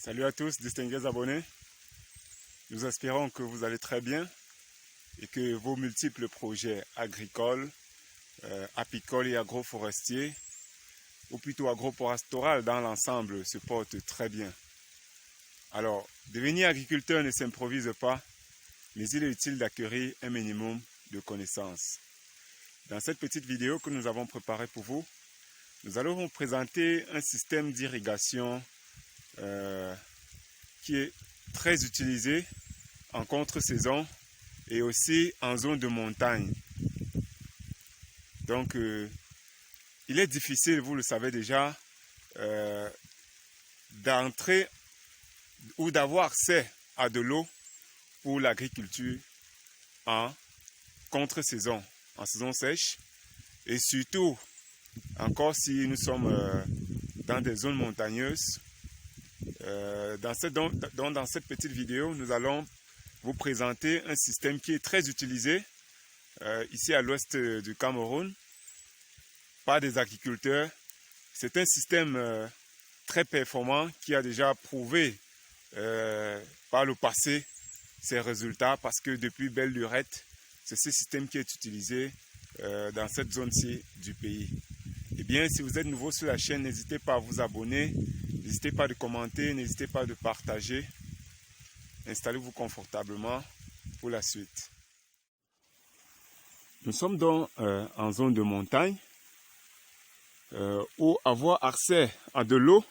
Salut à tous, distingués abonnés. Nous espérons que vous allez très bien et que vos multiples projets agricoles, apicoles et agroforestiers, ou plutôt agropastoral dans l'ensemble, se portent très bien. Alors, devenir agriculteur ne s'improvise pas, mais il est utile d'acquérir un minimum de connaissances. Dans cette petite vidéo que nous avons préparée pour vous, nous allons vous présenter un système d'irrigation qui est très utilisé en contre-saison et aussi en zone de montagne. Donc, il est difficile, vous le savez déjà, d'entrer ou d'avoir accès à de l'eau pour l'agriculture en contre-saison, en saison sèche, et surtout, encore si nous sommes dans des zones montagneuses. Dans cette petite vidéo, nous allons vous présenter un système qui est très utilisé ici à l'ouest du Cameroun par des agriculteurs. C'est un système très performant qui a déjà prouvé par le passé ses résultats, parce que depuis belle lurette, c'est ce système qui est utilisé dans cette zone-ci du pays. Eh bien, si vous êtes nouveau sur la chaîne, n'hésitez pas à vous abonner, n'hésitez pas à commenter, n'hésitez pas à partager. Installez-vous confortablement pour la suite. Nous sommes donc en zone de montagne où avoir accès à de l'eau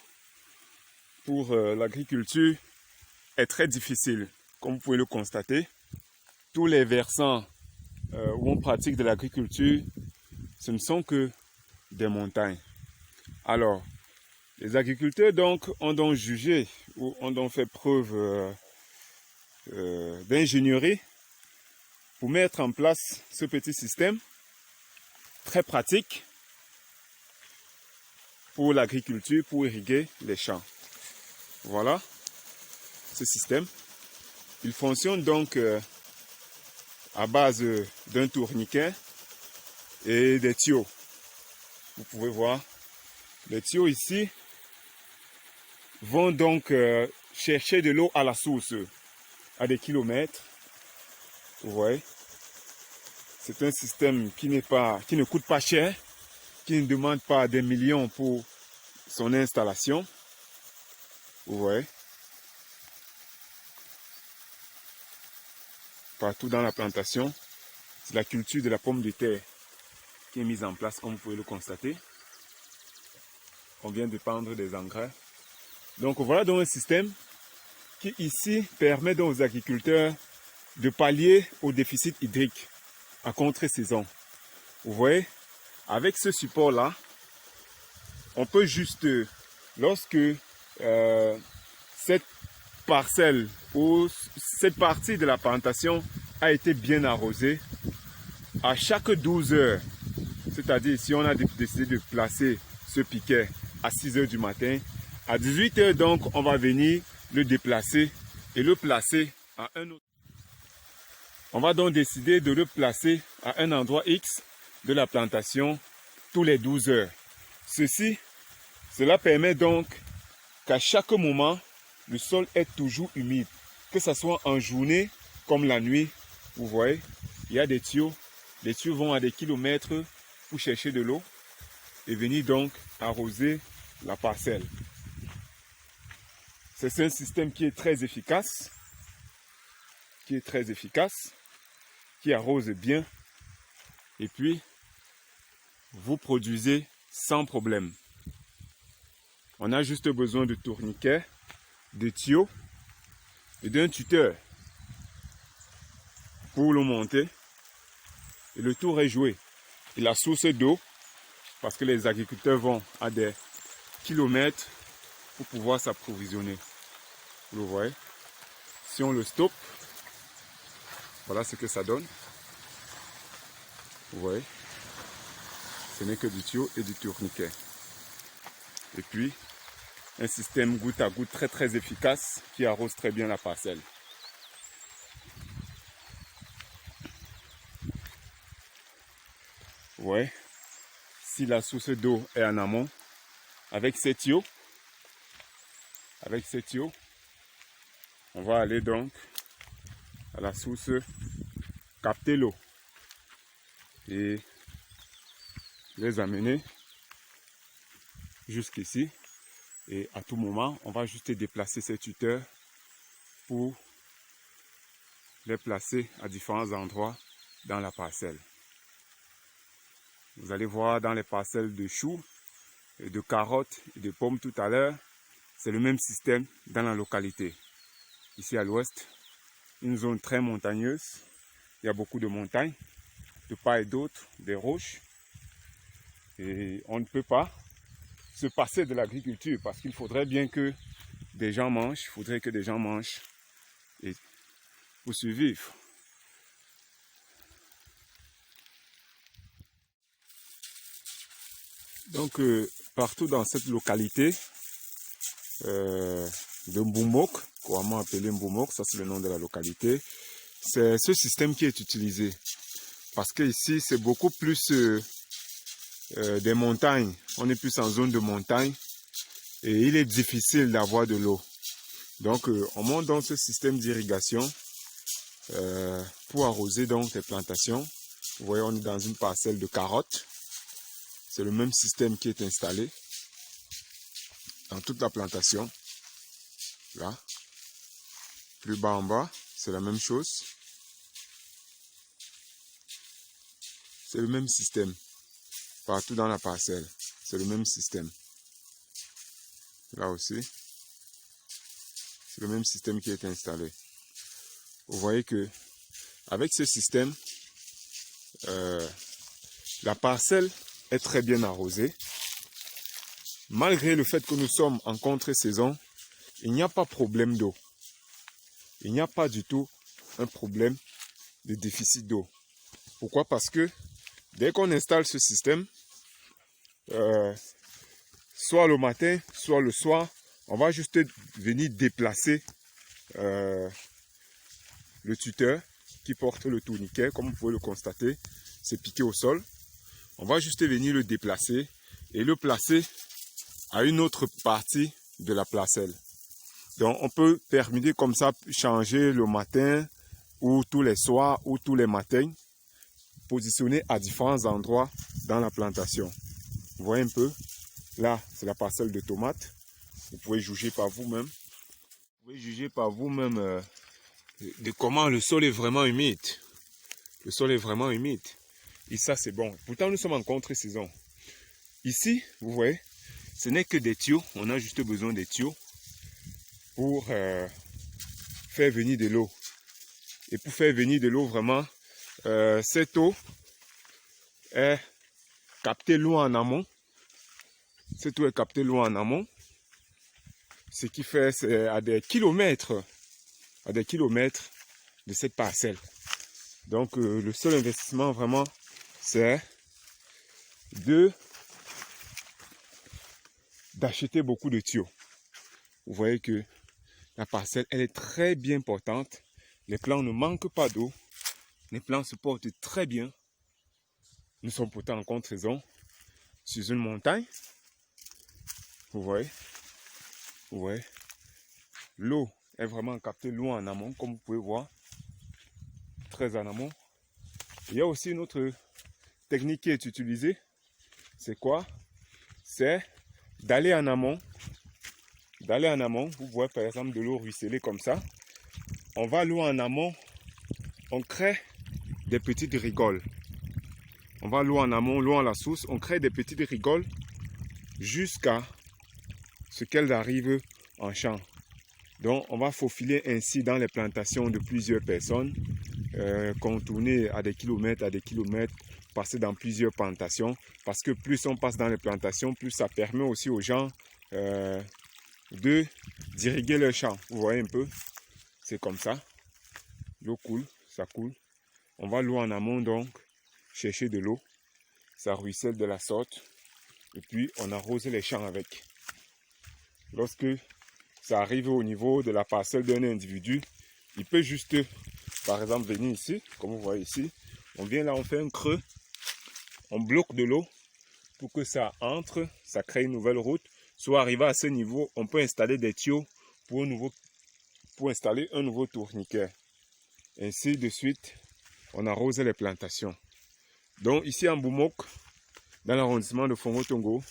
pour l'agriculture est très difficile. Comme vous pouvez le constater, tous les versants où on pratique de l'agriculture, ce ne sont que des montagnes. Alors, les agriculteurs donc ont donc jugé ou ont donc fait preuve d'ingénierie pour mettre en place ce petit système très pratique pour l'agriculture, pour irriguer les champs. Voilà ce système. Il fonctionne donc à base d'un tourniquet et des tuyaux. Vous pouvez voir, les tuyaux ici vont donc chercher de l'eau à la source, à des kilomètres. Vous voyez, c'est un système qui ne coûte pas cher, qui ne demande pas des millions pour son installation. Vous voyez, partout dans la plantation, c'est la culture de la pomme de terre qui est mise en place, comme vous pouvez le constater. On vient de prendre des engrais. Donc voilà donc un système qui ici permet donc aux agriculteurs de pallier au déficit hydrique à contre-saison. Vous voyez, avec ce support-là, on peut juste, lorsque cette parcelle ou cette partie de la plantation a été bien arrosée, à chaque 12 heures, c'est-à-dire si on a décidé de placer ce piquet à 6 heures du matin, à 18 heures donc on va venir le déplacer et le placer à un autre. On va donc décider de le placer à un endroit X de la plantation tous les 12 heures. Cela permet donc qu'à chaque moment, le sol est toujours humide, que ce soit en journée comme la nuit. Vous voyez, il y a des tuyaux. Les tuyaux vont à des kilomètres pour chercher de l'eau et venir donc arroser la parcelle. C'est un système qui est très efficace, qui arrose bien, et puis vous produisez sans problème. On a juste besoin de tourniquets, de tuyaux et d'un tuteur pour le monter, et le tour est joué. Et la source d'eau, parce que les agriculteurs vont à des kilomètres pour pouvoir s'approvisionner. Vous le voyez. Si on le stoppe, voilà ce que ça donne. Vous voyez, ce n'est que du tuyau et du tourniquet. Et puis, un système goutte à goutte très très efficace qui arrose très bien la parcelle. Vous voyez, si la source d'eau est en amont, avec ces tuyaux, on va aller donc à la source capter l'eau et les amener jusqu'ici. Et à tout moment, on va juste déplacer ces tuteurs pour les placer à différents endroits dans la parcelle. Vous allez voir dans les parcelles de choux, et de carottes et de pommes tout à l'heure, c'est le même système dans la localité. Ici à l'ouest, une zone très montagneuse, il y a beaucoup de montagnes, de part et d'autre, des roches. Et on ne peut pas se passer de l'agriculture parce qu'il faudrait bien que des gens mangent, il faudrait que des gens mangent et pour survivre. Donc partout dans cette localité de Mboumok, couramment appelé Mboumok, ça c'est le nom de la localité, c'est ce système qui est utilisé. Parce que ici c'est beaucoup plus des montagnes, on est plus en zone de montagne et il est difficile d'avoir de l'eau. Donc on monte dans ce système d'irrigation pour arroser donc les plantations. Vous voyez, on est dans une parcelle de carottes. C'est le même système qui est installé dans toute la plantation. Là, plus bas en bas, c'est la même chose. C'est le même système. Partout dans la parcelle, c'est le même système. Là aussi, c'est le même système qui est installé. Vous voyez que avec ce système, la parcelle est très bien arrosée. Malgré le fait que nous sommes en contre-saison, il n'y a pas de problème d'eau. Il n'y a pas du tout un problème de déficit d'eau. Pourquoi? Parce que dès qu'on installe ce système, soit le matin, soit le soir, on va juste venir déplacer le tuteur qui porte le tourniquet, comme vous pouvez le constater, c'est piqué au sol. On va juste venir le déplacer et le placer à une autre partie de la parcelle. Donc on peut terminer comme ça, changer le matin ou tous les soirs ou tous les matins, positionner à différents endroits dans la plantation. Vous voyez un peu, là c'est la parcelle de tomates. Vous pouvez juger par vous-même. Vous pouvez juger par vous-même de comment le sol est vraiment humide. Le sol est vraiment humide. Et ça c'est bon. Pourtant nous sommes en contre-saison. Ici, vous voyez, ce n'est que des tuyaux. On a juste besoin des tuyaux pour faire venir de l'eau. Et pour faire venir de l'eau, vraiment, cette eau est captée loin en amont. Cette eau est captée loin en amont. Ce qui fait, c'est à des kilomètres de cette parcelle. Donc, le seul investissement, vraiment, c'est d'acheter beaucoup de tuyaux. Vous voyez que la parcelle, elle est très bien portante. Les plants ne manquent pas d'eau. Les plants se portent très bien. Nous sommes pourtant en contre-saison sur une montagne. Vous voyez. Vous voyez. L'eau est vraiment captée loin en amont, comme vous pouvez voir. Très en amont. Il y a aussi une autre technique qui est utilisée. C'est quoi? C'est d'aller en amont. D'aller en amont. Vous voyez par exemple de l'eau ruisseler comme ça. On va loin en amont. On crée des petites rigoles. On va loin en amont, loin à la source. On crée des petites rigoles jusqu'à ce qu'elles arrivent en champ. Donc on va faufiler ainsi dans les plantations de plusieurs personnes, contourner à des kilomètres, passer dans plusieurs plantations. Parce que plus on passe dans les plantations, plus ça permet aussi aux gens d'irriguer leur champ. Vous voyez un peu, c'est comme ça. L'eau coule, ça coule. On va loin en amont donc chercher de l'eau. Ça ruisselle de la sorte. Et puis on arrose les champs avec. Lorsque ça arrive au niveau de la parcelle d'un individu, il peut juste, par exemple, venir ici, comme vous voyez ici. On vient là, on fait un creux. On bloque de l'eau pour que ça entre, ça crée une nouvelle route. Soit arrivé à ce niveau, on peut installer des tuyaux pour un nouveau pour installer un nouveau tourniquet. Ainsi de suite, on arrose les plantations. Donc ici en Boumok, dans l'arrondissement de Fongo-Tongo,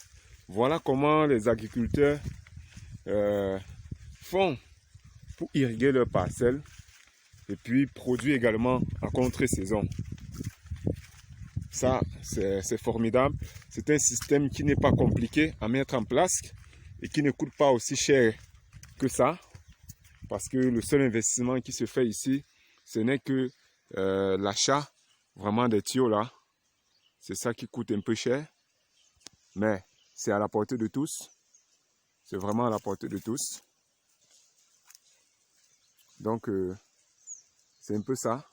voilà comment les agriculteurs font pour irriguer leurs parcelles et puis produire également en contre-saison. Ça, c'est formidable. C'est un système qui n'est pas compliqué à mettre en place et qui ne coûte pas aussi cher que ça. Parce que le seul investissement qui se fait ici, ce n'est que l'achat vraiment des tuyaux là. C'est ça qui coûte un peu cher. Mais c'est à la portée de tous. C'est vraiment à la portée de tous. Donc, c'est un peu ça.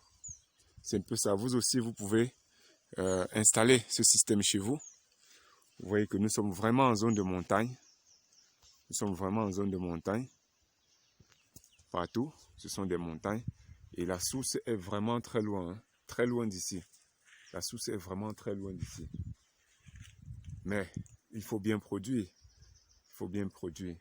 C'est un peu ça. Vous aussi, vous pouvez installer ce système chez vous. Vous voyez que nous sommes vraiment en zone de montagne. Nous sommes vraiment en zone de montagne. Partout, ce sont des montagnes. Et la source est vraiment très loin. Hein, très loin d'ici. La source est vraiment très loin d'ici. Mais il faut bien produire. Il faut bien produire.